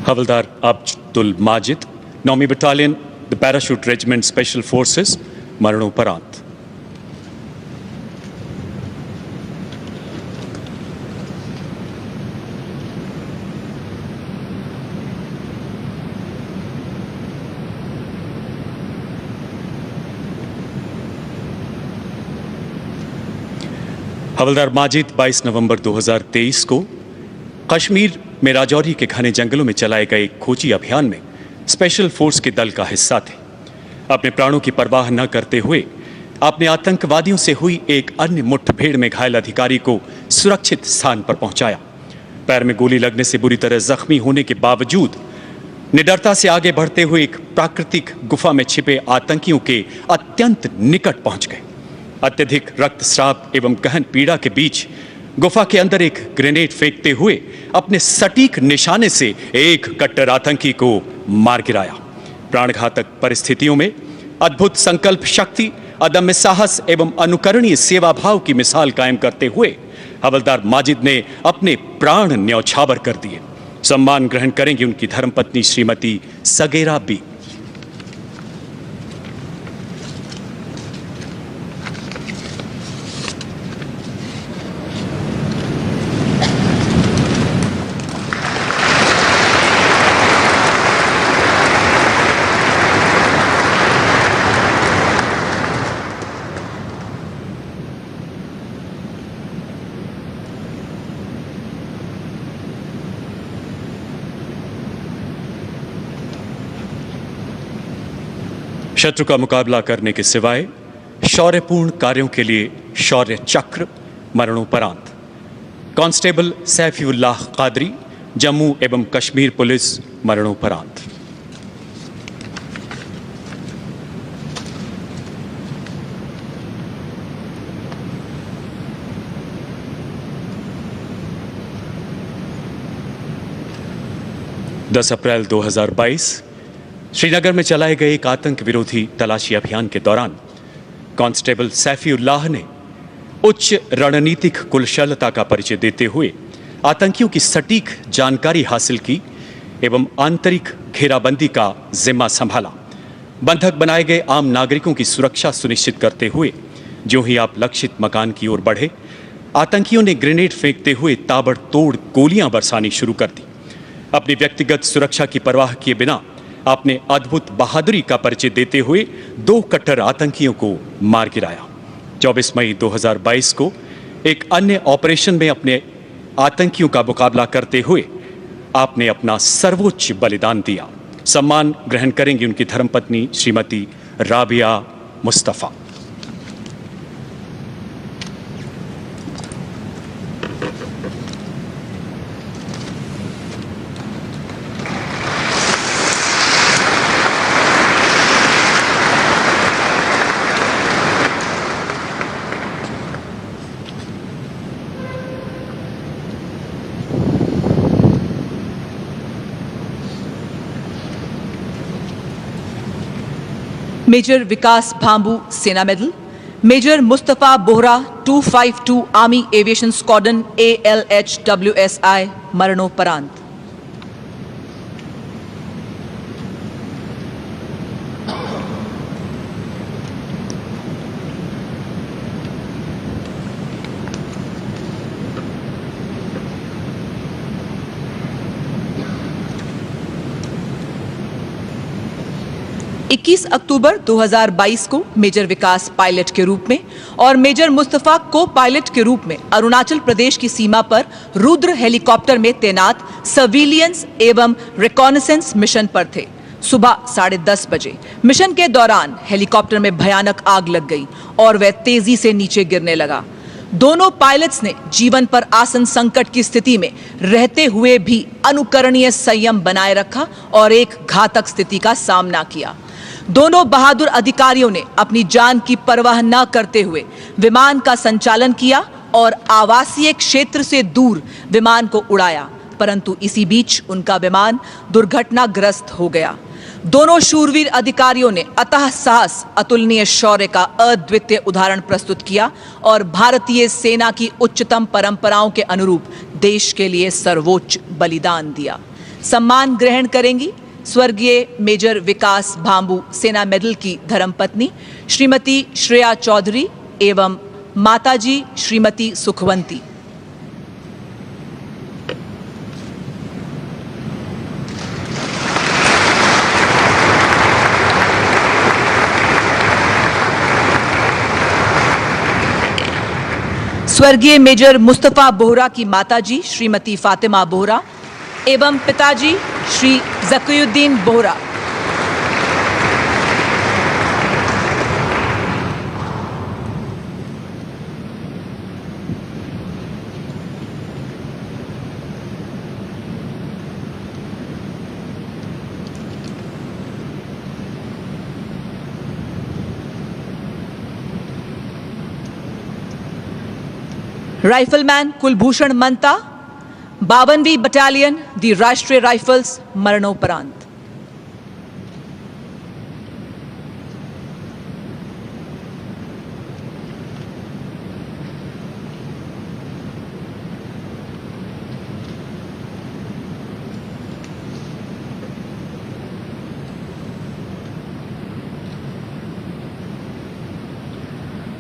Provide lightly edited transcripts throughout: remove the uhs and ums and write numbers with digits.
हवलदार अब्दुल माजिद, नौवीं battalion, the parachute regiment special forces, मरणोपरांत। हवलदार माजिद 22 नवंबर 2023 को कश्मीर में राजौरी के घने जंगलों में चलाए गए खोजी अभियान में स्पेशल फोर्स के दल का हिस्सा थे। अपने प्राणों की परवाह न करते हुए आपने आतंकवादियों से हुई एक अन्य मुठभेड़ में घायल अधिकारी को सुरक्षित स्थान पर पहुंचाया। पैर में गोली लगने से बुरी तरह जख्मी होने के बावजूद निडरता से आगे बढ़ते हुए एक प्राकृतिक गुफा में छिपे आतंकियों के अत्यंत निकट पहुंच गए। अत्यधिक रक्तस्राव एवं गहन पीड़ा के बीच गुफा के अंदर एक ग्रेनेड फेंकते हुए अपने सटीक निशाने से एक कट्टर आतंकी को मार गिराया। प्राणघातक परिस्थितियों में अद्भुत संकल्प शक्ति, अदम्य साहस एवं अनुकरणीय सेवा भाव की मिसाल कायम करते हुए हवलदार माजिद ने अपने प्राण न्यौछावर कर दिए। सम्मान ग्रहण करेंगी उनकी धर्मपत्नी श्रीमती सगेरा बी। शत्रु का मुकाबला करने के सिवाय शौर्यपूर्ण कार्यों के लिए शौर्य चक्र, मरणोपरांत। कांस्टेबल सैफुल्लाह कादरी, जम्मू एवं कश्मीर पुलिस, मरणोपरांत। दस अप्रैल 2022 श्रीनगर में चलाए गए एक आतंक विरोधी तलाशी अभियान के दौरान कांस्टेबल सैफुल्लाह ने उच्च रणनीतिक कुशलता का परिचय देते हुए आतंकियों की सटीक जानकारी हासिल की एवं आंतरिक घेराबंदी का जिम्मा संभाला। बंधक बनाए गए आम नागरिकों की सुरक्षा सुनिश्चित करते हुए ज्यों ही आप लक्षित मकान की ओर बढ़े, आतंकियों ने ग्रेनेड फेंकते हुए ताबड़तोड़ गोलियां बरसानी शुरू कर दी। अपनी व्यक्तिगत सुरक्षा की परवाह किए बिना आपने अद्भुत बहादुरी का परिचय देते हुए 2 कट्टर आतंकियों को मार गिराया। 24 मई 2022 को एक अन्य ऑपरेशन में अपने आतंकियों का मुकाबला करते हुए आपने अपना सर्वोच्च बलिदान दिया। सम्मान ग्रहण करेंगी उनकी धर्मपत्नी Shrimati Rabia Mustafa. Major Vikas Bhambu, Sena medal. Major Mustafa Bohra, 252 army aviation squadron, ALHWSI, मरणोपरांत। इक्कीस अक्टूबर 2022 को मेजर विकास पायलट के रूप में और मेजर मुस्तफा को पायलट के रूप में अरुणाचल प्रदेश की सीमा पर रुद्र हेलीकॉप्टर में तैनात सर्विलियंस एवं रिकॉनेसेंस मिशन पर थे। सुबह 10:30 बजे मिशन के दौरान हेलीकॉप्टर में भयानक आग लग गई और वह तेजी से नीचे गिरने लगा। दोनों पायलट्स ने जीवन पर आसन संकट की स्थिति में रहते हुए भी अनुकरणीय संयम बनाए रखा और एक घातक स्थिति का सामना किया। दोनों बहादुर अधिकारियों ने अपनी जान की परवाह न करते हुए विमान का संचालन किया और आवासीय क्षेत्र से दूर विमान को उड़ाया, परंतु इसी बीच उनका विमान दुर्घटनाग्रस्त हो गया। दोनों शूरवीर अधिकारियों ने अतः साहस, अतुलनीय शौर्य का अद्वितीय उदाहरण प्रस्तुत किया और भारतीय सेना की उच्चतम परंपराओं के अनुरूप देश के लिए सर्वोच्च बलिदान दिया। सम्मान ग्रहण करेंगी स्वर्गीय मेजर विकास भांबू सेना मेडल की धर्मपत्नी श्रीमती श्रेया चौधरी एवं माताजी श्रीमती सुखवंती। स्वर्गीय मेजर मुस्तफा बोहरा की माताजी श्रीमती फातिमा बोहरा एवं पिताजी श्री जकीउद्दीन बोहरा। राइफलमैन कुलभूषण मंता 52वीं बटालियन दी राष्ट्रीय राइफल्स मरणोपरांत।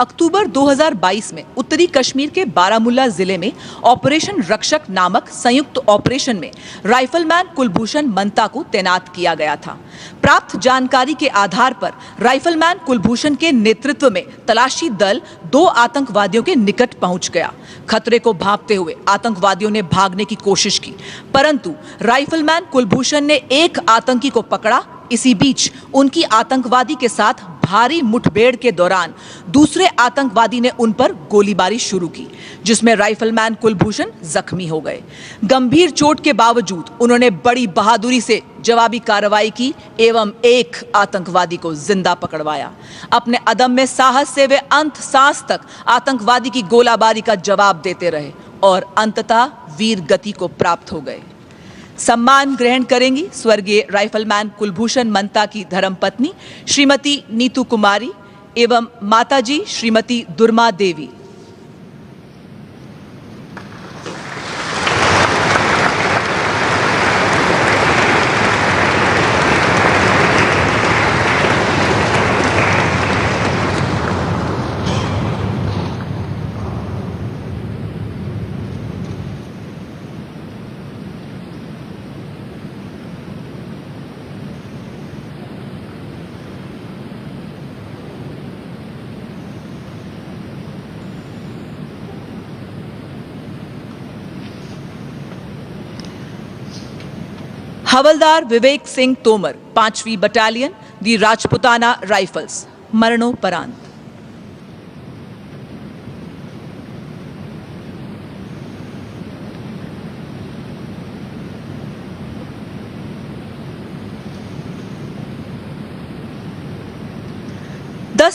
अक्टूबर 2022 में उत्तरी कश्मीर के बारामुल्ला जिले में ऑपरेशन रक्षक नामक संयुक्त ऑपरेशन में राइफलमैन कुलभूषण मंता को तैनात किया गया था। प्राप्त जानकारी के आधार पर राइफलमैन कुलभूषण के नेतृत्व में तलाशी दल 2 आतंकवादियों के निकट पहुंच गया। खतरे को भांपते हुए आतंकवादियों ने भागने की कोशिश की, परंतु राइफलमैन कुलभूषण ने एक आतंकी को पकड़ा। इसी बीच उनकी आतंकवादी के साथ भारी मुठभेड़ के दौरान दूसरे आतंकवादी ने उन पर गोलीबारी शुरू की, जिसमें राइफलमैन कुलभूषण जख्मी हो गए। गंभीर चोट के बावजूद उन्होंने बड़ी बहादुरी से जवाबी कार्रवाई की एवं एक आतंकवादी को जिंदा पकड़वाया। अपने अदम्य साहस से वे अंत सांस तक आतंकवादी की गोलाबारी का जवाब देते रहे और अंततः वीर गति को प्राप्त हो गए। सम्मान ग्रहण करेंगी स्वर्गीय राइफलमैन कुलभूषण मंता की धर्मपत्नी श्रीमती नीतू कुमारी एवं माताजी श्रीमती दुर्मा देवी। हवलदार विवेक सिंह तोमर 5वीं बटालियन दी राजपुताना राइफल्स मरणोपरांत।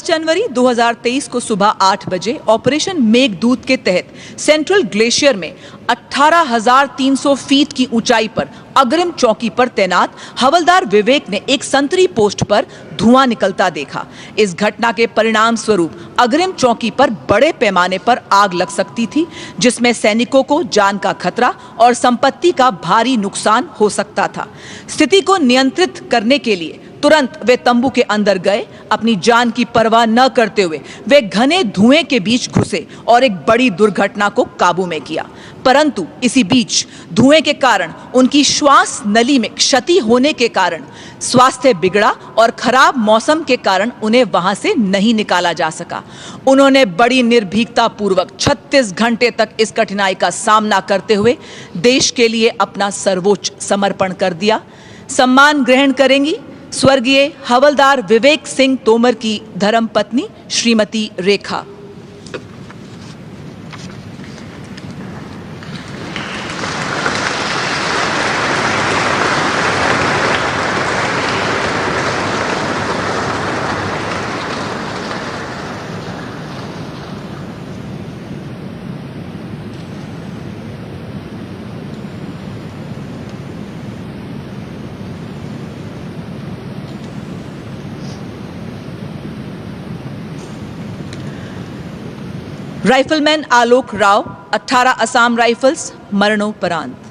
जनवरी 2023 को सुबह 8 बजे ऑपरेशन मेघदूत के तहत सेंट्रल ग्लेशियर में 18,300 फीट की ऊंचाई पर अग्रिम चौकी पर तैनात हवलदार विवेक ने एक संतरी पोस्ट पर धुआं निकलता देखा। इस घटना के परिणाम स्वरूप अग्रिम चौकी पर बड़े पैमाने पर आग लग सकती थी, जिसमें सैनिकों को जान का खतरा और संपत्ति का भारी नुकसान हो सकता था। स्थिति को नियंत्रित करने के लिए तुरंत वे तंबू के अंदर गए। अपनी जान की परवाह न करते हुए वे घने धुएं के बीच घुसे और एक बड़ी दुर्घटना को काबू में किया, परंतु इसी बीच धुएं के कारण उनकी श्वास नली में क्षति होने के कारण स्वास्थ्य बिगड़ा और खराब मौसम के कारण उन्हें वहां से नहीं निकाला जा सका। उन्होंने बड़ी निर्भीकता पूर्वक 36 घंटे तक इस कठिनाई का सामना करते हुए देश के लिए अपना सर्वोच्च समर्पण कर दिया। सम्मान ग्रहण करेंगी स्वर्गीय हवलदार विवेक सिंह तोमर की धर्मपत्नी श्रीमती रेखा। राइफलमैन आलोक राव 18 असम राइफल्स मरणोपरांत।